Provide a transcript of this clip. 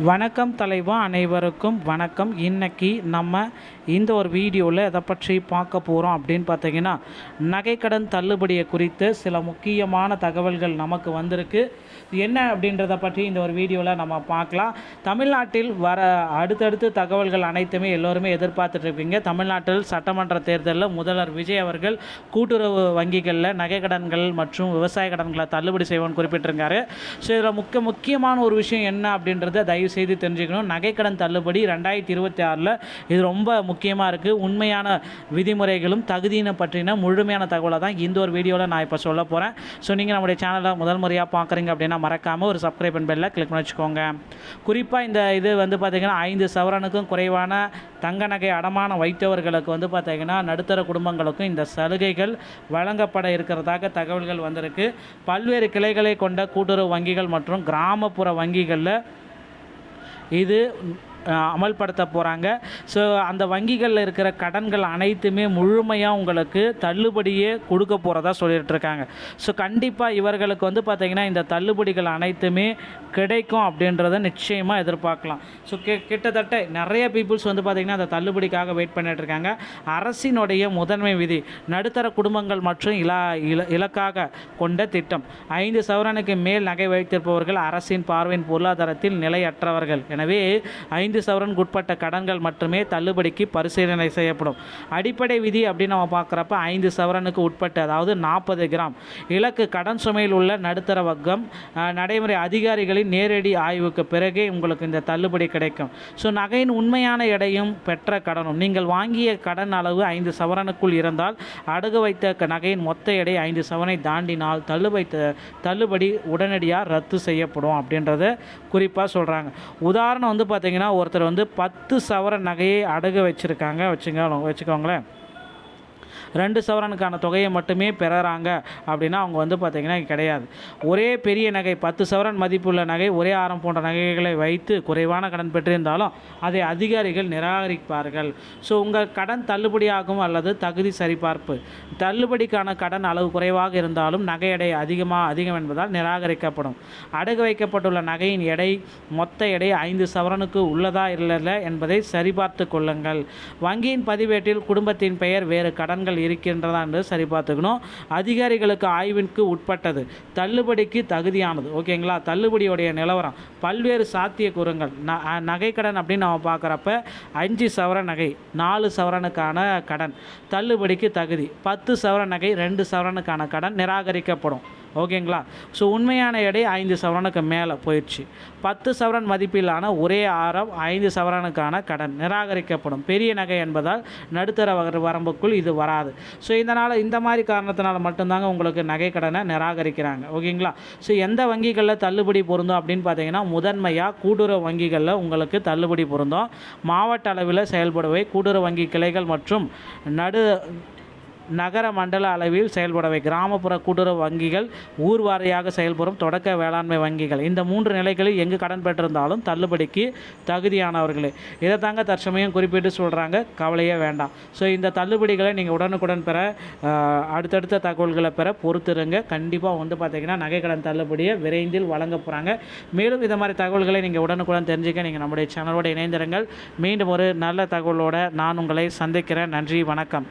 வணக்கம் தலைவா, அனைவருக்கும் வணக்கம். இன்னைக்கு நம்ம இந்த ஒரு வீடியோவில் எதை பற்றி பார்க்க போகிறோம் அப்படின்னு பார்த்தீங்கன்னா, நகைக்கடன் தள்ளுபடியை குறித்து சில முக்கியமான தகவல்கள் நமக்கு வந்திருக்கு. என்ன அப்படின்றத பற்றி இந்த ஒரு வீடியோவில் நம்ம பார்க்கலாம். தமிழ்நாட்டில் வர அடுத்தடுத்து தகவல்கள் அனைத்துமே எல்லோருமே எதிர்பார்த்துட்ருப்பீங்க. தமிழ்நாட்டில் சட்டமன்ற தேர்தலில் முதல்வர் விஜய் அவர்கள் கூட்டுறவு வங்கிகளில் நகைக்கடன்கள் மற்றும் விவசாய கடன்களை தள்ளுபடி செய்வோன்னு குறிப்பிட்டிருக்காரு. ஸோ இதில் முக்கியமான ஒரு விஷயம் என்ன அப்படின்றத தயவு செய்து தெரிஞ்சுக்கணும். நகைக்கடன் தள்ளுபடி 2026 இது ரொம்ப முக்கியமாக இருக்குது. உண்மையான விதிமுறைகளும் தகுதியினை பற்றின முழுமையான தகவலை தான் இந்த ஒரு வீடியோவில் நான் இப்போ சொல்ல போகிறேன். ஸோ நீங்கள் நம்முடைய சேனலை முதல் முறையாக பார்க்குறீங்க அப்படின்னா மறக்காமல் ஒரு சப்ஸ்கிரைப் அண்ட் பெல்லை கிளிக் பண்ணி வச்சுக்கோங்க. குறிப்பாக இந்த இது பார்த்திங்கன்னா 5 சவரனுக்கும் குறைவான தங்க நகை அடமானம் வைத்தவர்களுக்கு பார்த்திங்கன்னா நடுத்தர குடும்பங்களுக்கும் இந்த சலுகைகள் வழங்கப்பட இருக்கிறதாக தகவல்கள் வந்திருக்கு. பல்வேறு கிளைகளை கொண்ட கூட்டுறவு வங்கிகள் மற்றும் கிராமப்புற வங்கிகளில் இது அமல்படுத்த போகிறாங்க. ஸோ அந்த வங்கிகளில் இருக்கிற கடன்கள் அனைத்துமே முழுமையாக உங்களுக்கு தள்ளுபடியே கொடுக்க போகிறதா சொல்லிகிட்ருக்காங்க. ஸோ கண்டிப்பாக இவர்களுக்கு பார்த்திங்கன்னா இந்த தள்ளுபடிகள் அனைத்துமே கிடைக்கும் அப்படின்றத நிச்சயமாக எதிர்பார்க்கலாம். ஸோ கிட்டத்தட்ட நிறைய பீப்புள்ஸ் பார்த்திங்கன்னா அந்த தள்ளுபடிக்காக வெயிட் பண்ணிகிட்ருக்காங்க. அரசினுடைய முதன்மை விதி நடுத்தர குடும்பங்கள் மற்றும் இலக்காக கொண்ட திட்டம். 5 சவரனுக்கு மேல் நகை வைத்திருப்பவர்கள் அரசின் பார்வையின் பொருளாதாரத்தில் நிலையற்றவர்கள். எனவே 5 சவரனுக்கு உட்பட்ட கடன்கள் மட்டுமே தள்ளுபடிக்கு பரிசீலனை செய்யப்படும். அடிப்படை விதி அப்படின்னு நம்ம பார்க்குறப்ப 5 சவரனுக்கு உட்பட்ட, அதாவது 40 கிராம் இலக்கு கடன் சுமையில் உள்ள நடுத்தர வர்க்கம் நடைமுறை அதிகாரிகளின் நேரடி ஆய்வுக்கு பிறகே உங்களுக்கு இந்த தள்ளுபடி கிடைக்கும். ஸோ நகையின் உண்மையான எடையும் பெற்ற கடனும் நீங்கள் வாங்கிய கடன் அளவு 5 சவரனுக்குள் இருந்தால் அடகு வைத்த நகையின் மொத்த எடை 5 சவரனை தாண்டினால் தள்ளுபடி உடனடியாக ரத்து செய்யப்படும் அப்படின்றத குறிப்பாக சொல்கிறாங்க. உதாரணம் பார்த்திங்கன்னா ஒருத்தர் 10 சவரன் நகையை அடகு வச்சுக்கோங்களேன். 2 சவரனுக்கான தொகையை மட்டுமே பெறுறாங்க அப்படின்னா அவங்க பார்த்திங்கன்னா கிடையாது. ஒரே பெரிய நகை 10 சவரன் மதிப்புள்ள நகை, ஒரே ஆரம் போன்ற நகைகளை வைத்து குறைவான கடன் பெற்றிருந்தாலும் அதை அதிகாரிகள் நிராகரிப்பார்கள். ஸோ உங்கள் கடன் தள்ளுபடியாகும் அல்லது தகுதி சரிபார்ப்பு. தள்ளுபடிக்கான கடன் அளவு குறைவாக இருந்தாலும் நகை எடை அதிகம் என்பதால் நிராகரிக்கப்படும். அடகு வைக்கப்பட்டுள்ள நகையின் எடை மொத்த எடை 5 சவரனுக்கு உள்ளதா இல்லை என்பதை சரிபார்த்து கொள்ளுங்கள். வங்கியின் பதிவேட்டில் குடும்பத்தின் பெயர் வேறு கடன்கள் இருக்கின்றதா என்று சரிபார்த்துக்கணும். அதிகாரிகளுக்கு ஆய்விற்கு உட்பட்டது, தள்ளுபடிக்கு தகுதியானது. ஓகேங்களா? தள்ளுபடியுடைய நிலவரம், பல்வேறு சாத்தியக்கூறுகள். நகைக்கடன் அப்படின்னு நம்ம பார்க்குறப்ப 5 சவரன் நகை 4 சவரனுக்கான கடன் தள்ளுபடிக்கு தகுதி. 10 சவரன் நகை 2 சவரனுக்கான கடன் நிராகரிக்கப்படும். ஓகேங்களா? ஸோ உண்மையான எடை 5 சவரனுக்கு மேலே போயிடுச்சு. 10 சவரன் மதிப்பிலான ஒரே ஆரம் 5 சவரனுக்கான கடன் நிராகரிக்கப்படும். பெரிய நகை என்பதால் நடுத்தர வரம்புக்குள் இது வராது. ஸோ இந்த மாதிரி காரணத்தினால மட்டும்தாங்க உங்களுக்கு நகை கடனை நிராகரிக்கிறாங்க. ஓகேங்களா? ஸோ எந்த வங்கிகளில் தள்ளுபடி பொருந்தும் அப்படின்னு பார்த்தீங்கன்னா, முதன்மையாக கூட்டுறவு வங்கிகளில் உங்களுக்கு தள்ளுபடி பொருந்தும். மாவட்ட அளவில் செயல்படுவை கூட்டுறவு வங்கி கிளைகள் மற்றும் நகர மண்டல அளவில் செயல்படவை கிராமப்புற கூட்டுறவு வங்கிகள், ஊர் வாரியாக செயல்படும் தொடக்க வேளாண்மை வங்கிகள். இந்த 3 நிலைகளில் எங்கு கடன் பெற்றிருந்தாலும் தள்ளுபடிக்கு தகுதியானவர்களே. இதை தாங்க தற்சமயம் குறிப்பிட்டு சொல்கிறாங்க. கவலையே வேண்டாம். ஸோ இந்த தள்ளுபடிகளை நீங்கள் உடனுக்குடன் பெற, அடுத்தடுத்த தகவல்களை பெற பொறுத்திருங்க. கண்டிப்பாக பார்த்திங்கன்னா நகைக்கடன் தள்ளுபடியை விரைந்தில் வழங்க போகிறாங்க. மேலும் இந்த மாதிரி தகவல்களை நீங்கள் உடனுக்குடன் தெரிஞ்சுக்க நீங்கள் நம்முடைய சேனலோடு இணைந்திருங்கள். மீண்டும் ஒரு நல்ல தகவலோடு நான் உங்களை சந்திக்கிறேன். நன்றி, வணக்கம்.